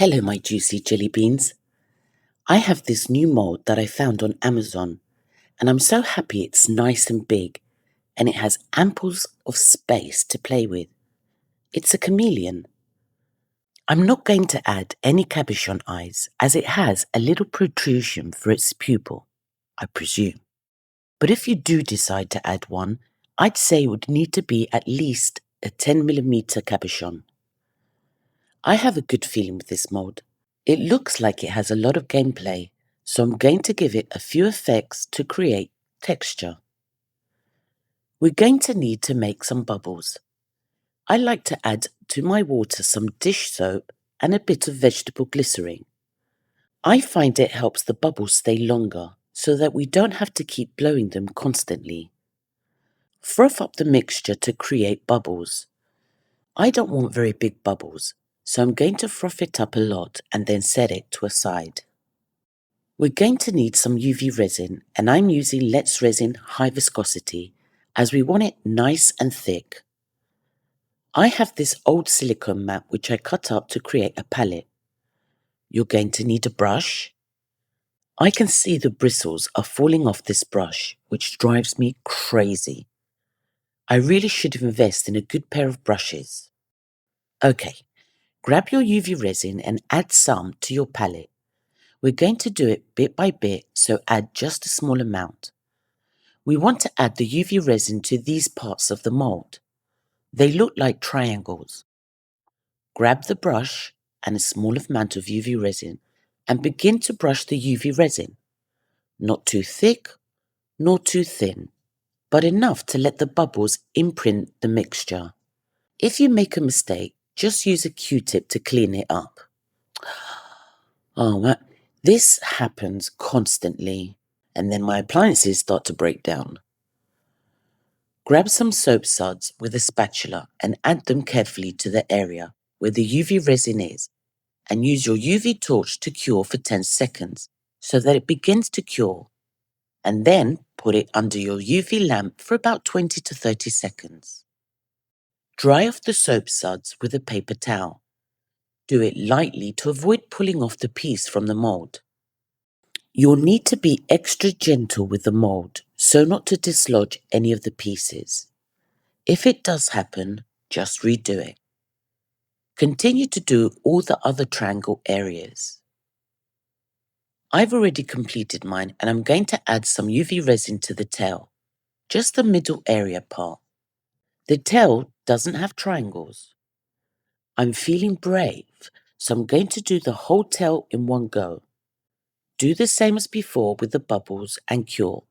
Hello, my juicy jelly beans. I have this new mold that I found on Amazon, and I'm so happy it's nice and big, and it has amples of space to play with. It's a chameleon. I'm not going to add any cabochon eyes, as it has a little protrusion for its pupil, I presume. But if you do decide to add one, I'd say it would need to be at least a 10mm cabochon. I have a good feeling with this mold. It looks like it has a lot of gameplay, so I'm going to give it a few effects to create texture. We're going to need to make some bubbles. I like to add to my water some dish soap and a bit of vegetable glycerin. I find it helps the bubbles stay longer so that we don't have to keep blowing them constantly. Froth up the mixture to create bubbles. I don't want very big bubbles, so I'm going to froth it up a lot and then set it to a side. We're going to need some UV resin, and I'm using Let's Resin High Viscosity as we want it nice and thick. I have this old silicone mat which I cut up to create a palette. You're going to need a brush. I can see the bristles are falling off this brush, which drives me crazy. I really should invest in a good pair of brushes. Okay, grab your UV resin and add some to your palette. We're going to do it bit by bit, so add just a small amount. We want to add the UV resin to these parts of the mold. They look like triangles. Grab the brush and a small amount of UV resin and begin to brush the UV resin. Not too thick, nor too thin, but enough to let the bubbles imprint the mixture. If you make a mistake, just use a Q-tip to clean it up. This happens constantly, and then my appliances start to break down. Grab some soap suds with a spatula and add them carefully to the area where the UV resin is, and use your UV torch to cure for 10 seconds so that it begins to cure, and then put it under your UV lamp for about 20 to 30 seconds. Dry off the soap suds with a paper towel. Do it lightly to avoid pulling off the piece from the mold. You'll need to be extra gentle with the mold so not to dislodge any of the pieces. If it does happen, just redo it. Continue to do all the other triangle areas. I've already completed mine, and I'm going to add some UV resin to the tail, just the middle area part. The tail doesn't have triangles. I'm feeling brave, so I'm going to do the whole tail in one go. Do the same as before with the bubbles and cure.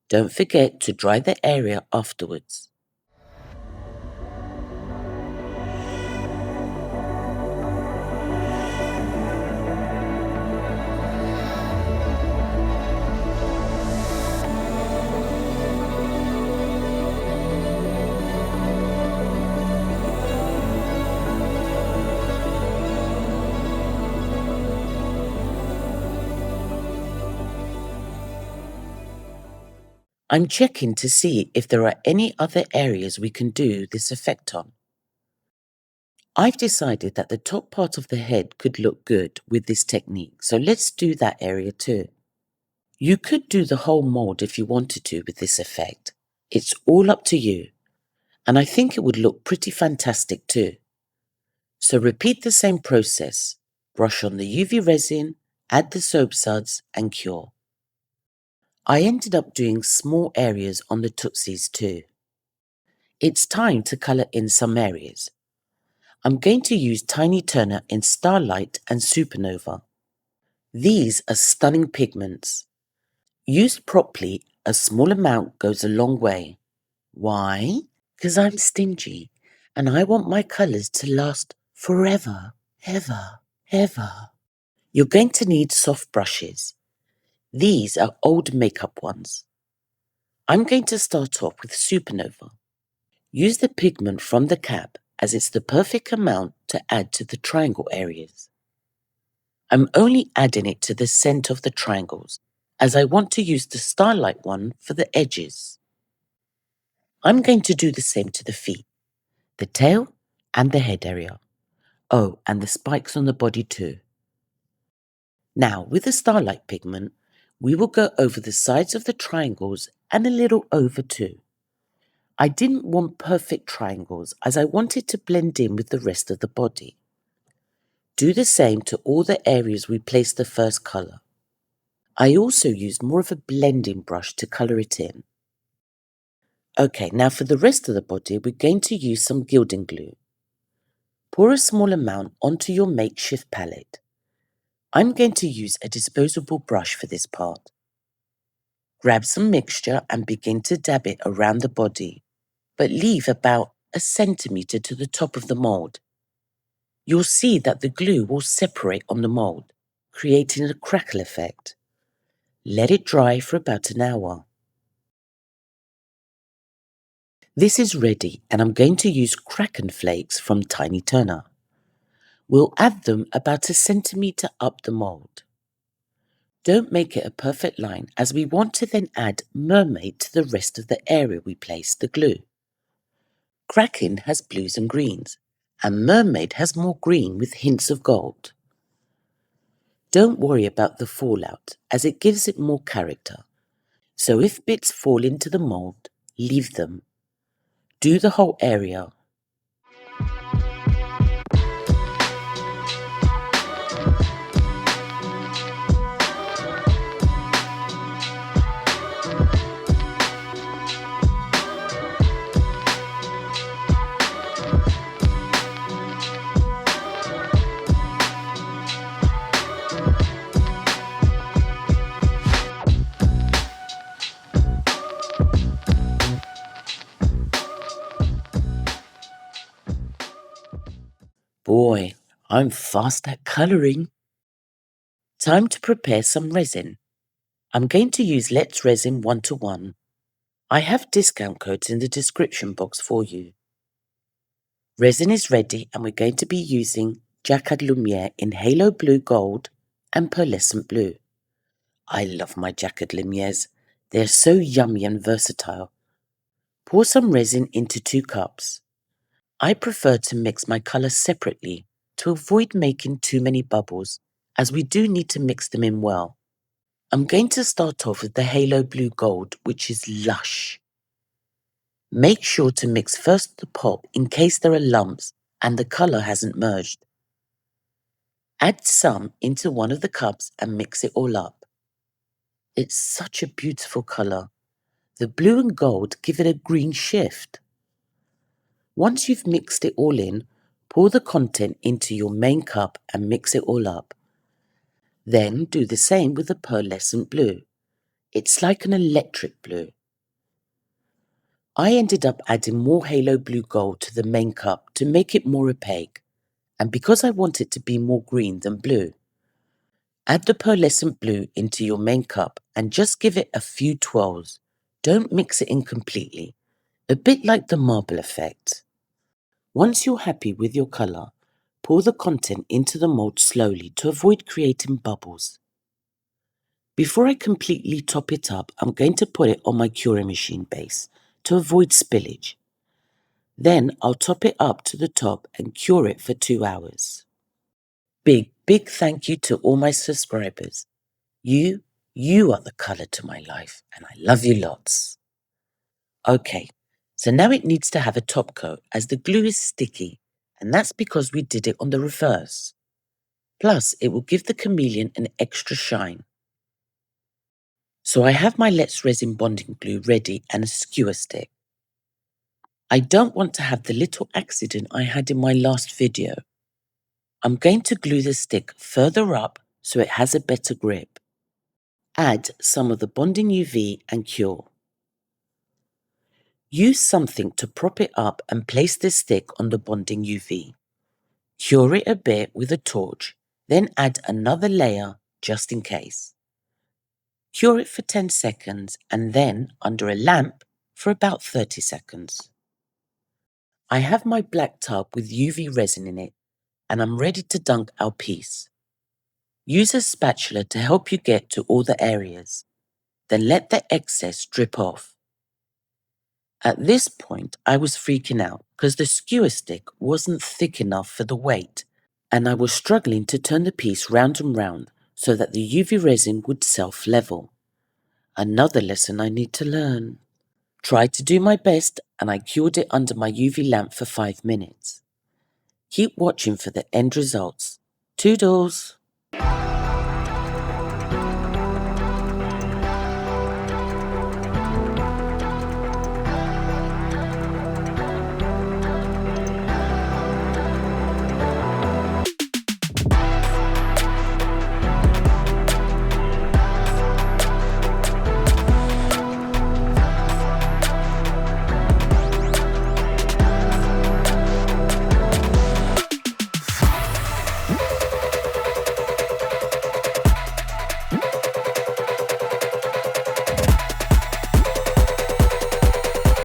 Don't forget to dry the area afterwards. I'm checking to see if there are any other areas we can do this effect on. I've decided that the top part of the head could look good with this technique, so let's do that area too. You could do the whole mold if you wanted to with this effect. It's all up to you, and I think it would look pretty fantastic too. So repeat the same process. Brush on the UV resin, add the soap suds, and cure. I ended up doing small areas on the tootsies too. It's time to colour in some areas. I'm going to use Tiny Turner in Starlight and Supernova. These are stunning pigments. Used properly, a small amount goes a long way. Why? Because I'm stingy and I want my colours to last forever, ever, ever. You're going to need soft brushes. These are old makeup ones. I'm going to start off with Supernova. Use the pigment from the cap as it's the perfect amount to add to the triangle areas. I'm only adding it to the centre of the triangles as I want to use the Starlight one for the edges. I'm going to do the same to the feet, the tail and the head area. Oh, and the spikes on the body too. Now, with the starlight pigment, we will go over the sides of the triangles and a little over too. I didn't want perfect triangles as I wanted to blend in with the rest of the body. Do the same to all the areas we placed the first colour. I also used more of a blending brush to colour it in. Okay, now for the rest of the body, we're going to use some gilding glue. Pour a small amount onto your makeshift palette. I'm going to use a disposable brush for this part. Grab some mixture and begin to dab it around the body, but leave about a centimetre to the top of the mould. You'll see that the glue will separate on the mould, creating a crackle effect. Let it dry for about an hour. This is ready and I'm going to use Kraken flakes from Tiny Turner. We'll add them about a centimetre up the mould. Don't make it a perfect line as we want to then add mermaid to the rest of the area we placed the glue. Kraken has blues and greens, and mermaid has more green with hints of gold. Don't worry about the fallout as it gives it more character. So if bits fall into the mould, leave them. Do the whole area. Boy, I'm fast at colouring. Time to prepare some resin. I'm going to use Let's Resin 1:1. I have discount codes in the description box for you. Resin is ready and we're going to be using Jacquard Lumiere in Halo Blue Gold and Pearlescent Blue. I love my Jacquard Lumieres. They're so yummy and versatile. Pour some resin into 2 cups. I prefer to mix my colours separately to avoid making too many bubbles, as we do need to mix them in well. I'm going to start off with the Halo Blue Gold, which is lush. Make sure to mix first the pop in case there are lumps and the colour hasn't merged. Add some into one of the cups and mix it all up. It's such a beautiful colour. The blue and gold give it a green shift. Once you've mixed it all in, pour the content into your main cup and mix it all up. Then do the same with the pearlescent blue. It's like an electric blue. I ended up adding more Halo Blue Gold to the main cup to make it more opaque, and because I want it to be more green than blue. Add the pearlescent blue into your main cup and just give it a few twirls. Don't mix it in completely, a bit like the marble effect. Once you're happy with your colour, pour the content into the mould slowly to avoid creating bubbles. Before I completely top it up, I'm going to put it on my curing machine base to avoid spillage. Then I'll top it up to the top and cure it for 2 hours. Big thank you to all my subscribers. You are the colour to my life and I love you lots. Okay, so now it needs to have a top coat as the glue is sticky and that's because we did it on the reverse. Plus, it will give the chameleon an extra shine. So I have my Let's Resin bonding glue ready and a skewer stick. I don't want to have the little accident I had in my last video. I'm going to glue the stick further up so it has a better grip. Add some of the bonding UV and cure. Use something to prop it up and place the stick on the bonding UV. Cure it a bit with a torch, then add another layer just in case. Cure it for 10 seconds and then under a lamp for about 30 seconds. I have my black tub with UV resin in it and I'm ready to dunk our piece. Use a spatula to help you get to all the areas. Then let the excess drip off. At this point, I was freaking out because the skewer stick wasn't thick enough for the weight and I was struggling to turn the piece round and round so that the UV resin would self-level. Another lesson I need to learn. Tried to do my best, and I cured it under my UV lamp for 5 minutes. Keep watching for the end results. Toodles!